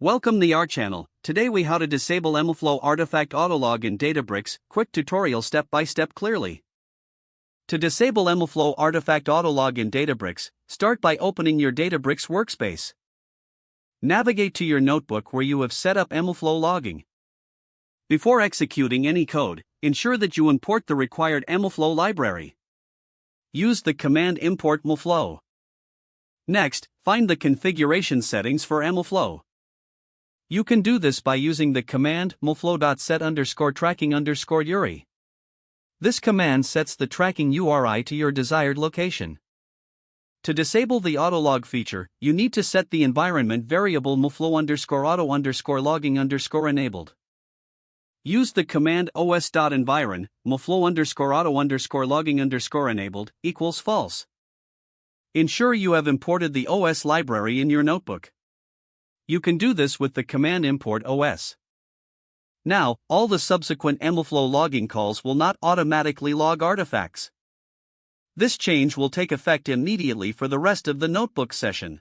Welcome to our channel. Today we how to disable MLflow artifact autolog in Databricks. Quick tutorial step by step clearly. To disable MLflow artifact autolog in Databricks, start by opening your Databricks workspace. Navigate to your notebook where you have set up MLflow logging. Before executing any code, ensure that you import the required MLflow library. Use the command import MLflow. Next, find the configuration settings for MLflow. You can do this by using the command mlflow.set_tracking_URI. This command sets the tracking URI to your desired location. To disable the autolog feature, you need to set the environment variable mlflow_auto_logging_ enabled. Use the command os.environ mlflow_auto_logging_ enabled equals false. Ensure you have imported the OS library in your notebook. You can do this with the command import os. Now, all the subsequent MLflow logging calls will not automatically log artifacts. This change will take effect immediately for the rest of the notebook session.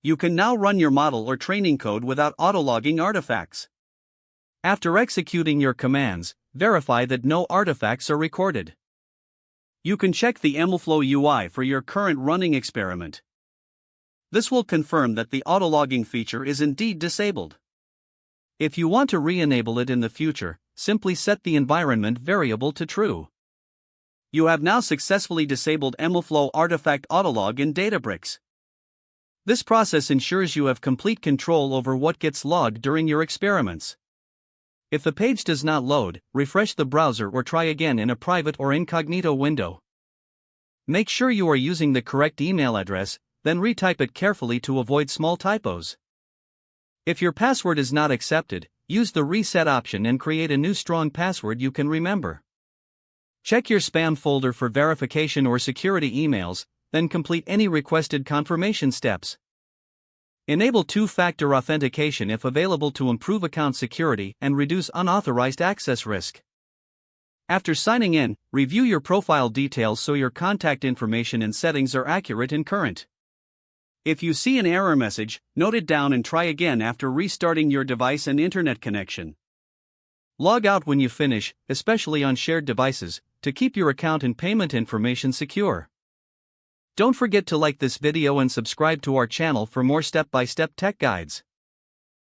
You can now run your model or training code without autologging artifacts. After executing your commands, verify that no artifacts are recorded. You can check the MLflow UI for your current running experiment. This will confirm that the autologging feature is indeed disabled. If you want to re-enable it in the future, simply set the environment variable to true. You have now successfully disabled MLflow artifact autolog in Databricks. This process ensures you have complete control over what gets logged during your experiments. If the page does not load, refresh the browser or try again in a private or incognito window. Make sure you are using the correct email address, then retype it carefully to avoid small typos. If your password is not accepted, use the reset option and create a new strong password you can remember. Check your spam folder for verification or security emails, then complete any requested confirmation steps. Enable two-factor authentication if available to improve account security and reduce unauthorized access risk. After signing in, review your profile details so your contact information and settings are accurate and current. If you see an error message, note it down and try again after restarting your device and internet connection. Log out when you finish, especially on shared devices, to keep your account and payment information secure. Don't forget to like this video and subscribe to our channel for more step-by-step tech guides.